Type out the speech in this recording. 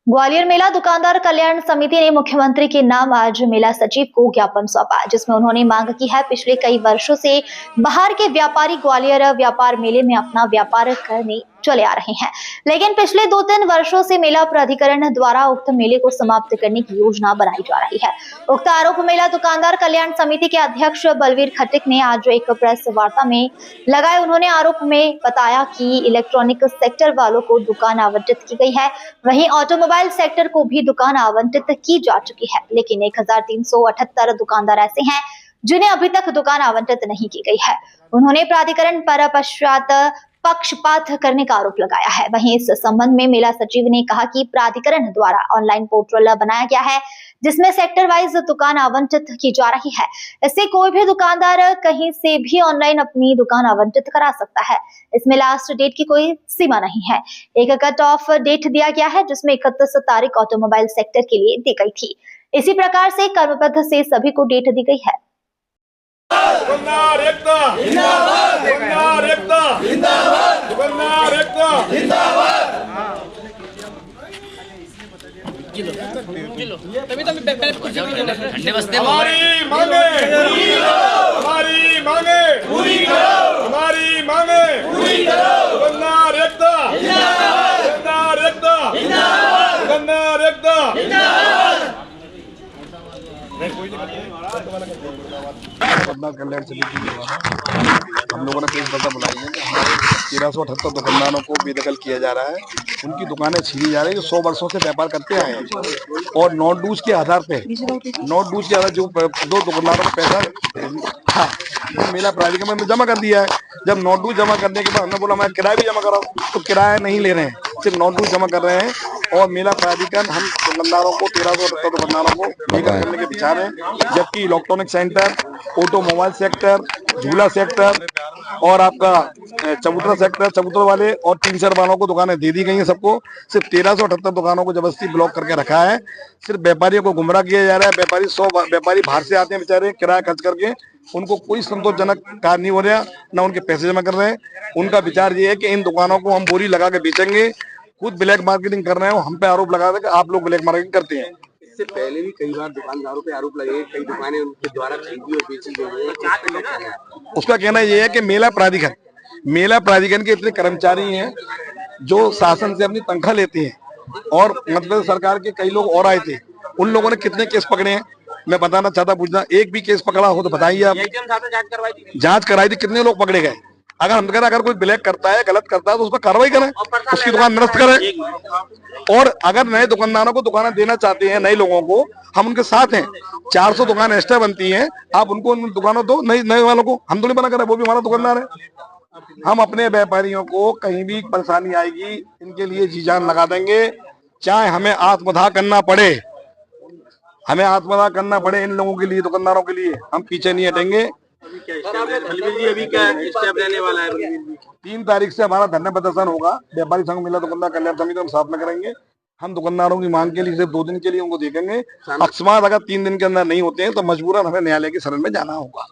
ग्वालियर मेला दुकानदार कल्याण समिति ने मुख्यमंत्री के नाम आज मेला सचिव को ज्ञापन सौंपा, जिसमें उन्होंने मांग की है पिछले कई वर्षों से बाहर के व्यापारी ग्वालियर व्यापार मेले में अपना व्यापार करने चले आ रहे हैं, लेकिन पिछले 2-3 वर्षों से मेला प्राधिकरण द्वारा उक्त मेले को समाप्त करने की योजना बनाई जा रही है। उक्त आरोप मेला दुकानदार कल्याण समिति के अध्यक्ष बलवीर खट्टिक ने आज एक प्रेस वार्ता में लगाए। उन्होंने आरोप में बताया कि इलेक्ट्रॉनिक सेक्टर वालों को दुकान आवंटित की गई है, वहीं ऑटोमोबाइल सेक्टर को भी दुकान आवंटित की जा चुकी है, लेकिन 1378 दुकानदार ऐसे हैं जिन्हें अभी तक दुकान आवंटित नहीं की गई है। उन्होंने प्राधिकरण पर पक्षपात करने का आरोप लगाया है। वहीं इस संबंध में मेला सचिव ने कहा कि प्राधिकरण द्वारा ऑनलाइन पोर्टल बनाया गया है, जिसमें सेक्टर वाइज दुकान आवंटित की जा रही है। इससे कोई भी दुकानदार कहीं से भी ऑनलाइन अपनी दुकान आवंटित करा सकता है। इसमें लास्ट डेट की कोई सीमा नहीं है। एक कट ऑफ डेट दिया गया है, जिसमें 31 तारीख ऑटोमोबाइल सेक्टर के लिए दी गई थी। इसी प्रकार से कर्मपद से सभी को डेट दी गई है। दुकानदार एकता जिंदाबाद, दुकानदार एकता जिंदाबाद, दुकानदार एकता जिंदाबाद। ठंडे बस्ते हमारी मांगे पूरी करो, हमारी मांगे पूरी करो, हमारी मांगे पूरी करो। दुकानदार एकता जिंदाबाद, दुकानदार एकता जिंदाबाद, दुकानदार एकता जिंदाबाद। कल्याण समिति के द्वारा हम लोगों ने प्रेस वार्ता बुलाई है कि हमारे 1378 दुकानदारों को बेदखल किया जा रहा है। उनकी दुकानें छीनी जा रही है जो 100 वर्षों से व्यापार करते आए हैं, और नोट डूज के आधार जो 2 दुकानदारों को पैसा मेला प्राधिकरण में जमा कर दिया है। जब नोट डूज जमा करने के बाद हमने बोला मैं किराया भी जमा कराऊं, तो किराया नहीं ले रहे हैं, सिर्फ नोट डूज जमा कर रहे हैं। और मेला प्राधिकरण हम दुकानदारों को 1378 दुकानदारों को बेदखल करने के विचार है, जबकि इलेक्ट्रॉनिक सेंटर, ऑटोमोबाइल सेक्टर, झूला सेक्टर और आपका चबूतरा सेक्टर, चबूतरा वाले और 3 शहर वालों को दुकानें दे दी गई हैं। सबको सिर्फ 1378 दुकानों को जबरदस्ती ब्लॉक करके रखा है। सिर्फ व्यापारियों को गुमराह किया जा रहा है। व्यापारी 100 व्यापारी बाहर से आते हैं बेचारे किराया खर्च करके, उनको कोई संतोषजनक कार्य नहीं हो रहा, न उनके पैसे जमा कर रहे हैं। उनका विचार ये है कि इन दुकानों को हम बोरी लगा के बेचेंगे, खुद ब्लैक मार्केटिंग कर रहे हैं। हम पे आरोप लगा रहे हैं कि आप लोग ब्लैक मार्केटिंग करते हैं। इससे पहले भी कई बार दुकानदारों पे आरोप लगे, कई दुकानें उनके द्वारा खरीदी और बेची गई है। उसका कहना यह है कि मेला प्राधिकरण के इतने कर्मचारी हैं जो शासन से अपनी तनख्वाह लेते हैं, और मतलब सरकार के कई लोग और आए थे, उन लोगों ने कितने केस पकड़े हैं मैं बताना चाहता, पूछना एक भी केस पकड़ा हो तो बताइए आप। जांच कराई थी, कितने लोग पकड़े गए? अगर हम कह अगर कोई ब्लैक करता है, गलत करता है, तो उस पर कार्रवाई करें, उसकी दुकान निरस्त करें। और अगर नए दुकानदारों को दुकानें देना चाहते हैं, नए लोगों को, हम उनके साथ हैं। 400 दुकान एक्स्ट्रा बनती हैं, आप उनको दुकानों दो, नए वालों को। हम तो नहीं बना कर रहे, वो भी हमारा दुकानदार है। हम अपने व्यापारियों को कहीं भी परेशानी आएगी, इनके लिए जी जान लगा देंगे, चाहे हमें आत्मदाह करना पड़े, इन लोगों के लिए, दुकानदारों के लिए। हम पीछे नहीं हटेंगे। अभी क्या स्टेप लेने वाला है? 3 तारीख से हमारा धरना प्रदर्शन होगा। व्यापारी संघ मेला दुकानदार कल्याण समिति हम साथ में करेंगे। हम दुकानदारों की मांग के लिए सिर्फ 2 दिन के लिए उनको देखेंगे। अकस्मात अगर 3 दिन के अंदर नहीं होते हैं तो मजबूरन हमें न्यायालय की शरण में जाना होगा।